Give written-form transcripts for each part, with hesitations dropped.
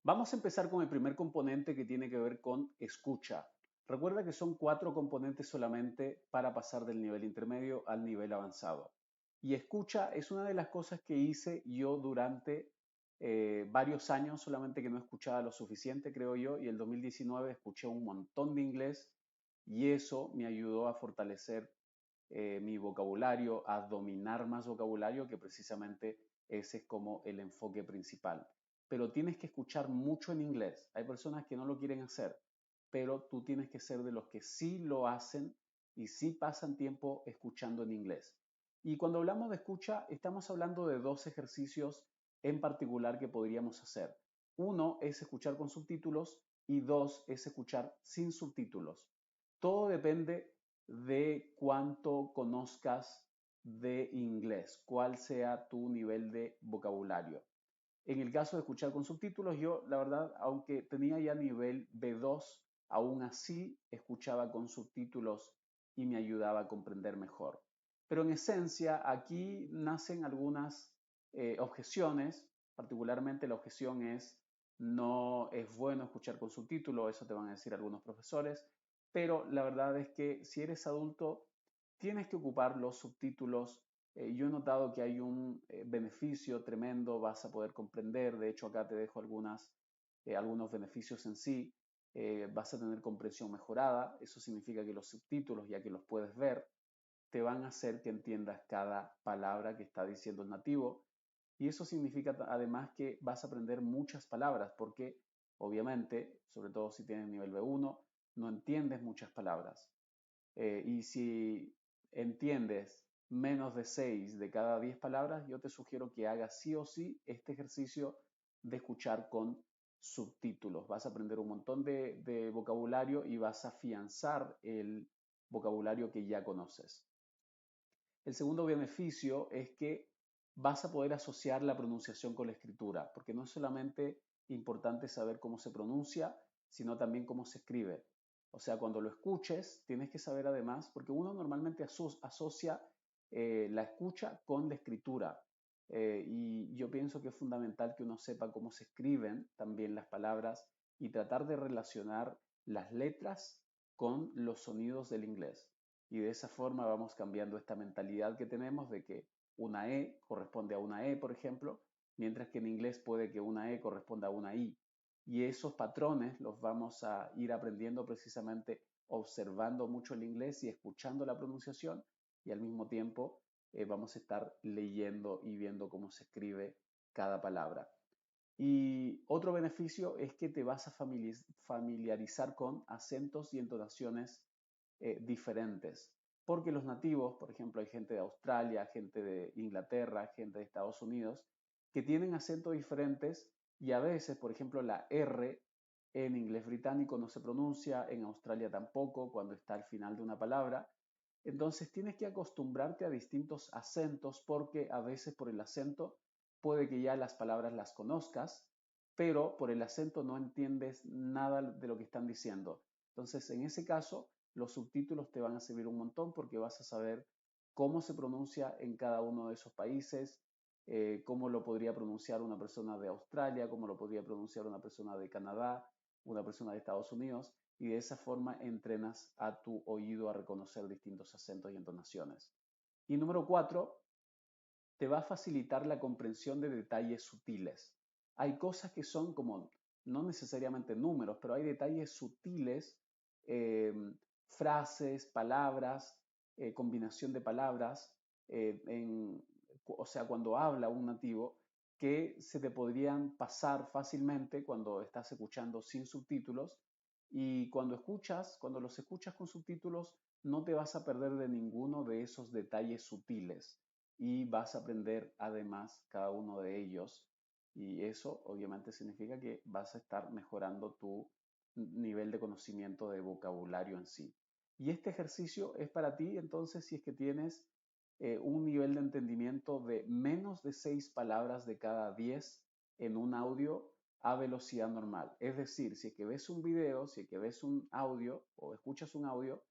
Vamos a empezar con el primer componente que tiene que ver con escucha. Recuerda que son 4 componentes solamente para pasar del nivel intermedio al nivel avanzado. Y escucha es una de las cosas que hice yo durante varios años, solamente que no escuchaba lo suficiente, creo yo, y el 2019 escuché un montón de inglés y eso me ayudó a fortalecer mi vocabulario, a dominar más vocabulario, que precisamente ese es como el enfoque principal. Pero tienes que escuchar mucho en inglés. Hay personas que no lo quieren hacer, pero tú tienes que ser de los que sí lo hacen y sí pasan tiempo escuchando en inglés. Y cuando hablamos de escucha, estamos hablando de 2 ejercicios en particular que podríamos hacer. Uno es escuchar con subtítulos y dos es escuchar sin subtítulos. Todo depende de cuánto conozcas de inglés, cuál sea tu nivel de vocabulario. En el caso de escuchar con subtítulos, yo la verdad, aunque tenía ya nivel B2, aún así escuchaba con subtítulos y me ayudaba a comprender mejor. Pero en esencia, aquí nacen algunas objeciones, particularmente la objeción es no es bueno escuchar con subtítulos, eso te van a decir algunos profesores, pero la verdad es que si eres adulto, tienes que ocupar los subtítulos. Yo he notado que hay un beneficio tremendo, vas a poder comprender, de hecho acá te dejo algunos beneficios en sí. Vas a tener comprensión mejorada, eso significa que los subtítulos, ya que los puedes ver, te van a hacer que entiendas cada palabra que está diciendo el nativo. Y eso significa además que vas a aprender muchas palabras, porque obviamente, sobre todo si tienes nivel B1, no entiendes muchas palabras. Y si entiendes menos de 6 de cada 10 palabras, yo te sugiero que hagas sí o sí este ejercicio de escuchar con subtítulos. Vas a aprender un montón de vocabulario y vas a afianzar el vocabulario que ya conoces. El segundo beneficio es que vas a poder asociar la pronunciación con la escritura, porque no es solamente importante saber cómo se pronuncia, sino también cómo se escribe. O sea, cuando lo escuches, tienes que saber además, porque uno normalmente asocia la escucha con la escritura. Y yo pienso que es fundamental que uno sepa cómo se escriben también las palabras y tratar de relacionar las letras con los sonidos del inglés. Y de esa forma vamos cambiando esta mentalidad que tenemos de que una E corresponde a una E, por ejemplo, mientras que en inglés puede que una E corresponda a una I. Y esos patrones los vamos a ir aprendiendo precisamente observando mucho el inglés y escuchando la pronunciación y al mismo tiempo vamos a estar leyendo y viendo cómo se escribe cada palabra. Y otro beneficio es que te vas a familiarizar con acentos y entonaciones diferentes. Porque los nativos, por ejemplo, hay gente de Australia, gente de Inglaterra, gente de Estados Unidos, que tienen acentos diferentes y a veces, por ejemplo, la R en inglés británico no se pronuncia, en Australia tampoco, cuando está al final de una palabra. Entonces tienes que acostumbrarte a distintos acentos porque a veces por el acento puede que ya las palabras las conozcas, pero por el acento no entiendes nada de lo que están diciendo. Entonces, en ese caso, los subtítulos te van a servir un montón porque vas a saber cómo se pronuncia en cada uno de esos países, cómo lo podría pronunciar una persona de Australia, cómo lo podría pronunciar una persona de Canadá, una persona de Estados Unidos, y de esa forma entrenas a tu oído a reconocer distintos acentos y entonaciones. Y número 4, te va a facilitar la comprensión de detalles sutiles. Hay cosas que son como, no necesariamente números, pero hay detalles sutiles, eh, frases, palabras, combinación de palabras, o sea, cuando habla un nativo, que se te podrían pasar fácilmente cuando estás escuchando sin subtítulos y cuando los escuchas con subtítulos, no te vas a perder de ninguno de esos detalles sutiles y vas a aprender además cada uno de ellos y eso obviamente significa que vas a estar mejorando tu nivel de conocimiento de vocabulario en sí. Y este ejercicio es para ti entonces si es que tienes un nivel de entendimiento de menos de 6 palabras de cada 10 en un audio a velocidad normal. Es decir, si es que ves un video, si es que ves un audio o escuchas un audio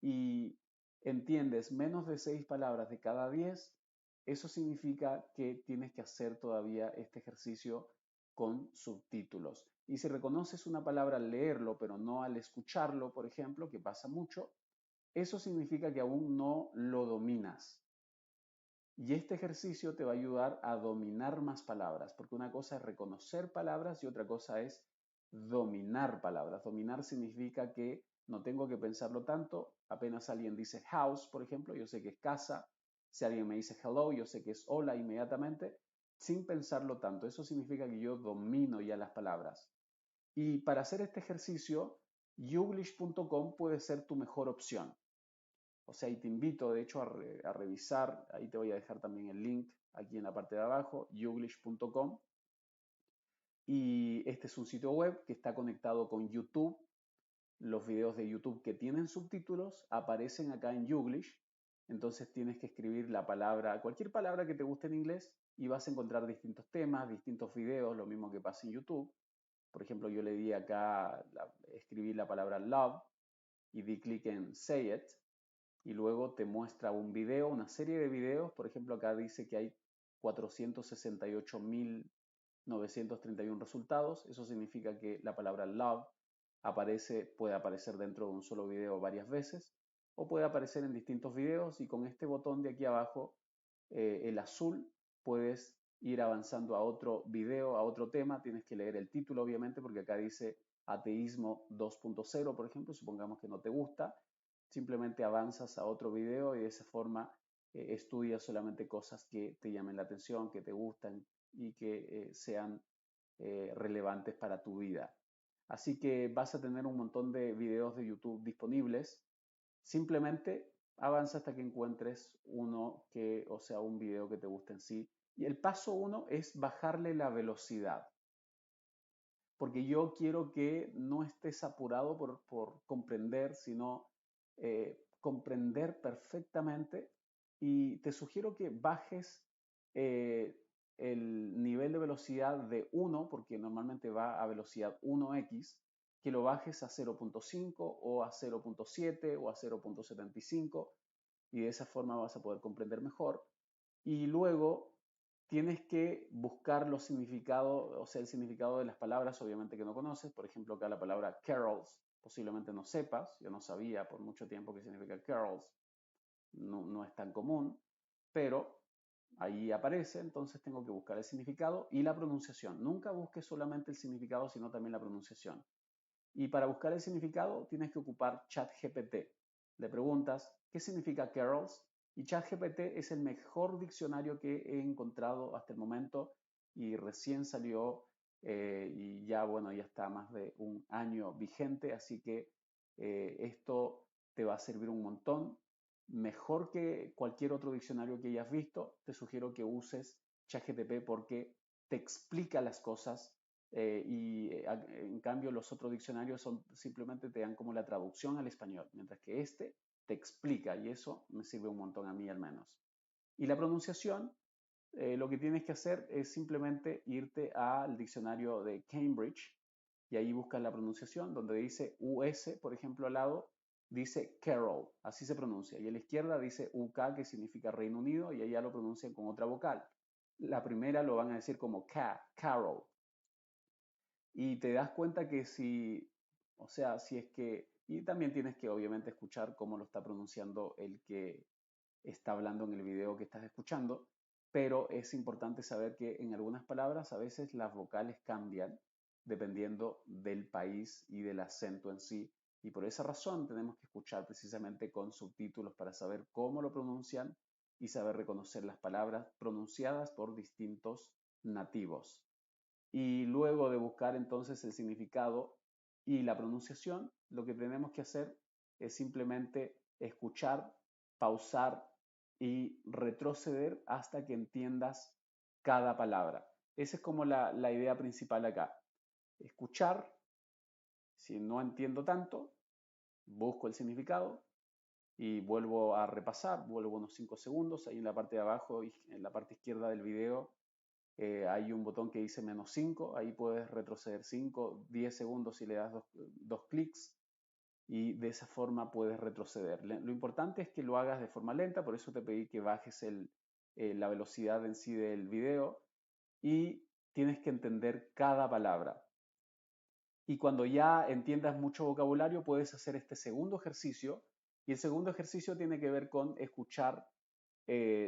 y entiendes menos de 6 palabras de cada 10, eso significa que tienes que hacer todavía este ejercicio con subtítulos. Y si reconoces una palabra al leerlo, pero no al escucharlo, por ejemplo, que pasa mucho, eso significa que aún no lo dominas. Y este ejercicio te va a ayudar a dominar más palabras, porque una cosa es reconocer palabras y otra cosa es dominar palabras. Dominar significa que no tengo que pensarlo tanto. Apenas alguien dice house, por ejemplo, yo sé que es casa. Si alguien me dice hello, yo sé que es hola inmediatamente, sin pensarlo tanto. Eso significa que yo domino ya las palabras. Y para hacer este ejercicio, youglish.com puede ser tu mejor opción. O sea, y te invito de hecho a revisar, ahí te voy a dejar también el link aquí en la parte de abajo, youglish.com. Y este es un sitio web que está conectado con YouTube. Los videos de YouTube que tienen subtítulos aparecen acá en Youglish. Entonces tienes que escribir la palabra, cualquier palabra que te guste en inglés y vas a encontrar distintos temas, distintos videos, lo mismo que pasa en YouTube. Por ejemplo, yo le di acá, escribí la palabra love y di clic en Say It y luego te muestra un video, una serie de videos. Por ejemplo, acá dice que hay 468.931 resultados. Eso significa que la palabra love puede aparecer dentro de un solo video varias veces o puede aparecer en distintos videos y con este botón de aquí abajo, el azul, puedes ir avanzando a otro video, a otro tema. Tienes que leer el título obviamente porque acá dice ateísmo 2.0, por ejemplo. Supongamos que no te gusta, simplemente avanzas a otro video y de esa forma estudias solamente cosas que te llamen la atención, que te gustan y que sean relevantes para tu vida. Así que vas a tener un montón de videos de YouTube disponibles. Simplemente avanza hasta que encuentres uno que, o sea, un video que te guste en sí. Y el paso uno es bajarle la velocidad, porque yo quiero que no estés apurado por comprender, sino comprender perfectamente. Y te sugiero que bajes eh, el nivel de velocidad de 1, porque normalmente va a velocidad 1x, que lo bajes a 0.5 o a 0.7 o a 0.75 y de esa forma vas a poder comprender mejor. Y luego tienes que buscar los significados, o sea, el significado de las palabras, obviamente que no conoces. Por ejemplo, acá la palabra carols, posiblemente no sepas. Yo no sabía por mucho tiempo qué significa carols. No es tan común, pero ahí aparece, entonces tengo que buscar el significado y la pronunciación. Nunca busques solamente el significado, sino también la pronunciación. Y para buscar el significado tienes que ocupar ChatGPT. Le preguntas, ¿qué significa carols? Y ChatGPT es el mejor diccionario que he encontrado hasta el momento y recién salió y ya, bueno, ya está más de un año vigente, así que esto te va a servir un montón. Mejor que cualquier otro diccionario que hayas visto, te sugiero que uses ChatGPT porque te explica las cosas en cambio los otros diccionarios simplemente te dan como la traducción al español, mientras que este te explica y eso me sirve un montón a mí al menos. Y la pronunciación, lo que tienes que hacer es simplemente irte al diccionario de Cambridge y ahí buscas la pronunciación donde dice US, por ejemplo, al lado dice Carol, así se pronuncia. Y a la izquierda dice UK, que significa Reino Unido, y allá lo pronuncian con otra vocal. La primera lo van a decir como Carol. Y te das cuenta que si, o sea, si es que, y también tienes que obviamente escuchar cómo lo está pronunciando el que está hablando en el video que estás escuchando, pero es importante saber que en algunas palabras a veces las vocales cambian dependiendo del país y del acento en sí, y por esa razón tenemos que escuchar precisamente con subtítulos para saber cómo lo pronuncian y saber reconocer las palabras pronunciadas por distintos nativos. Y luego de buscar entonces el significado y la pronunciación, lo que tenemos que hacer es simplemente escuchar, pausar y retroceder hasta que entiendas cada palabra. Esa es como la idea principal acá. Escuchar, si no entiendo tanto, busco el significado y vuelvo a repasar, vuelvo unos 5 segundos, ahí en la parte de abajo, en la parte izquierda del video, hay un botón que dice -5, ahí puedes retroceder 5, 10 segundos si le das dos clics y de esa forma puedes retroceder. Lo importante es que lo hagas de forma lenta, por eso te pedí que bajes la velocidad en sí del video y tienes que entender cada palabra. Y cuando ya entiendas mucho vocabulario, puedes hacer este segundo ejercicio. Y el segundo ejercicio tiene que ver con escuchar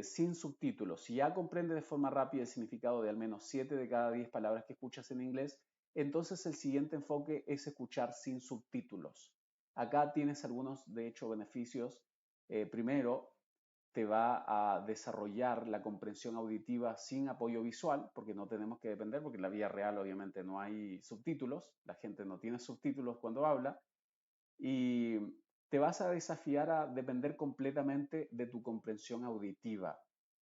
sin subtítulos. Si ya comprendes de forma rápida el significado de al menos 7 de cada 10 palabras que escuchas en inglés, entonces el siguiente enfoque es escuchar sin subtítulos. Acá tienes algunos, de hecho, beneficios. Primero, te va a desarrollar la comprensión auditiva sin apoyo visual, porque no tenemos que depender, porque en la vida real obviamente no hay subtítulos, la gente no tiene subtítulos cuando habla, y te vas a desafiar a depender completamente de tu comprensión auditiva.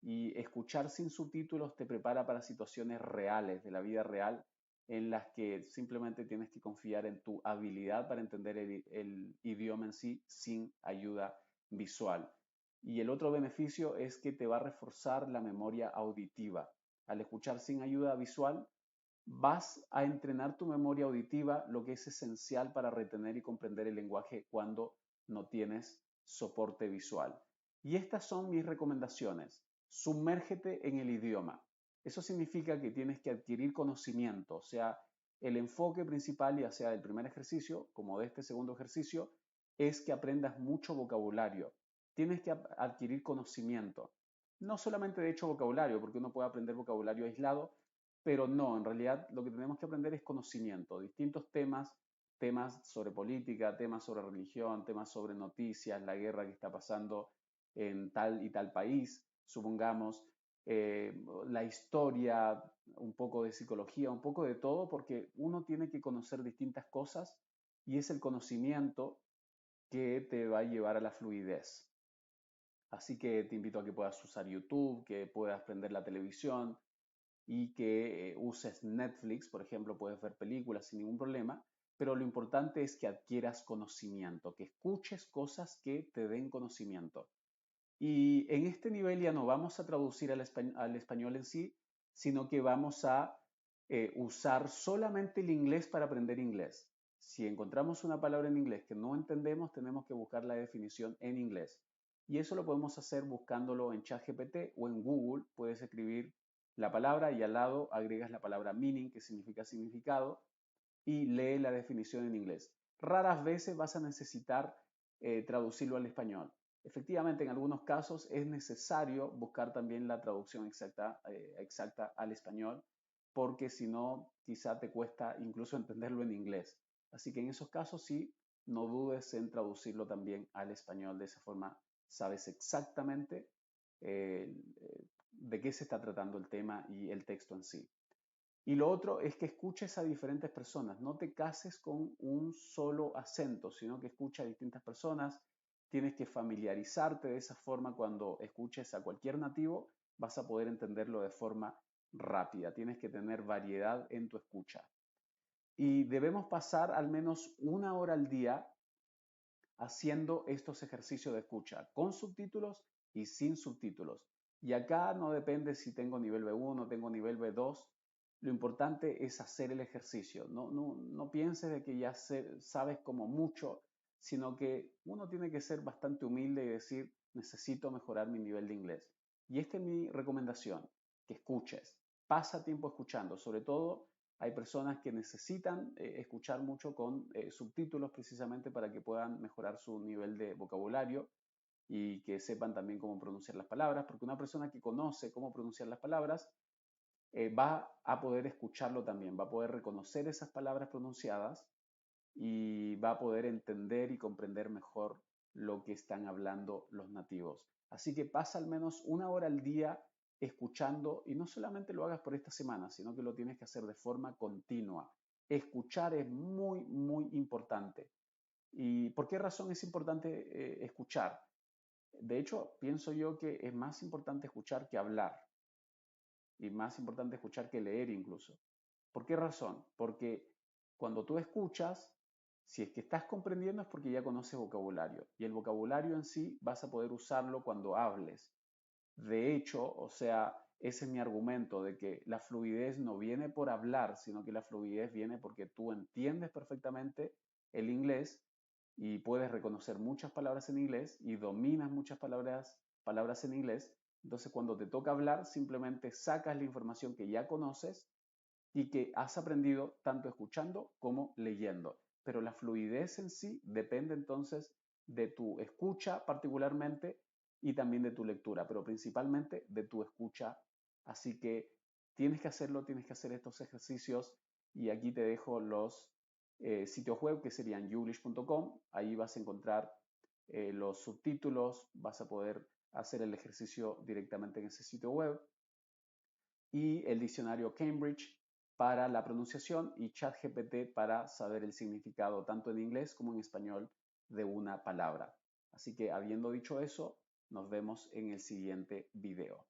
Y escuchar sin subtítulos te prepara para situaciones reales, de la vida real, en las que simplemente tienes que confiar en tu habilidad para entender el idioma en sí sin ayuda visual. Y el otro beneficio es que te va a reforzar la memoria auditiva. Al escuchar sin ayuda visual, vas a entrenar tu memoria auditiva, lo que es esencial para retener y comprender el lenguaje cuando no tienes soporte visual. Y estas son mis recomendaciones. Sumérgete en el idioma. Eso significa que tienes que adquirir conocimiento, o sea, el enfoque principal, ya sea del primer ejercicio como de este segundo ejercicio, es que aprendas mucho vocabulario. Tienes que adquirir conocimiento. No solamente de hecho vocabulario, porque uno puede aprender vocabulario aislado, pero no, en realidad lo que tenemos que aprender es conocimiento, distintos temas, temas sobre política, temas sobre religión, temas sobre noticias, la guerra que está pasando en tal y tal país, supongamos, la historia, un poco de psicología, un poco de todo, porque uno tiene que conocer distintas cosas y es el conocimiento que te va a llevar a la fluidez. Así que te invito a que puedas usar YouTube, que puedas prender la televisión, y que uses Netflix, por ejemplo, puedes ver películas sin ningún problema, pero lo importante es que adquieras conocimiento, que escuches cosas que te den conocimiento. Y en este nivel ya no vamos a traducir al español en sí, sino que vamos a usar solamente el inglés para aprender inglés. Si encontramos una palabra en inglés que no entendemos, tenemos que buscar la definición en inglés. Y eso lo podemos hacer buscándolo en ChatGPT o en Google. Puedes escribir la palabra y al lado agregas la palabra meaning, que significa significado, y lee la definición en inglés. Raras veces vas a necesitar traducirlo al español. Efectivamente, en algunos casos es necesario buscar también la traducción exacta al español, porque si no, quizá te cuesta incluso entenderlo en inglés. Así que en esos casos sí, no dudes en traducirlo también al español. De esa forma sabes exactamente de qué se está tratando el tema y el texto en sí. Y lo otro es que escuches a diferentes personas, no te cases con un solo acento, sino que escucha a distintas personas. Tienes que familiarizarte de esa forma. Cuando escuches a cualquier nativo, vas a poder entenderlo de forma rápida. Tienes que tener variedad en tu escucha. Y debemos pasar al menos una hora al día haciendo estos ejercicios de escucha, con subtítulos y sin subtítulos. Y acá no depende si tengo nivel B1 o tengo nivel B2. Lo importante es hacer el ejercicio. No pienses de que ya sabes como mucho, sino que uno tiene que ser bastante humilde y decir, necesito mejorar mi nivel de inglés. Y esta es mi recomendación, que escuches. Pasa tiempo escuchando, sobre todo hay personas que necesitan escuchar mucho con subtítulos precisamente para que puedan mejorar su nivel de vocabulario y que sepan también cómo pronunciar las palabras, porque una persona que conoce cómo pronunciar las palabras va a poder escucharlo también, va a poder reconocer esas palabras pronunciadas y va a poder entender y comprender mejor lo que están hablando los nativos. Así que pasa al menos una hora al día escuchando y no solamente lo hagas por esta semana, sino que lo tienes que hacer de forma continua. Escuchar es muy, muy importante. ¿Y por qué razón es importante escuchar? De hecho, pienso yo que es más importante escuchar que hablar y más importante escuchar que leer incluso. ¿Por qué razón? Porque cuando tú escuchas, si es que estás comprendiendo es porque ya conoces vocabulario y el vocabulario en sí vas a poder usarlo cuando hables. De hecho, o sea, ese es mi argumento de que la fluidez no viene por hablar, sino que la fluidez viene porque tú entiendes perfectamente el inglés y puedes reconocer muchas palabras en inglés y dominas muchas palabras en inglés. Entonces, cuando te toca hablar, simplemente sacas la información que ya conoces y que has aprendido tanto escuchando como leyendo. Pero la fluidez en sí depende entonces de tu escucha particularmente y también de tu lectura, pero principalmente de tu escucha. Así que tienes que hacerlo, tienes que hacer estos ejercicios y aquí te dejo los sitios web que serían youglish.com. Ahí vas a encontrar los subtítulos, vas a poder hacer el ejercicio directamente en ese sitio web y el diccionario Cambridge para la pronunciación y ChatGPT para saber el significado tanto en inglés como en español de una palabra. Así que habiendo dicho eso, nos vemos en el siguiente video.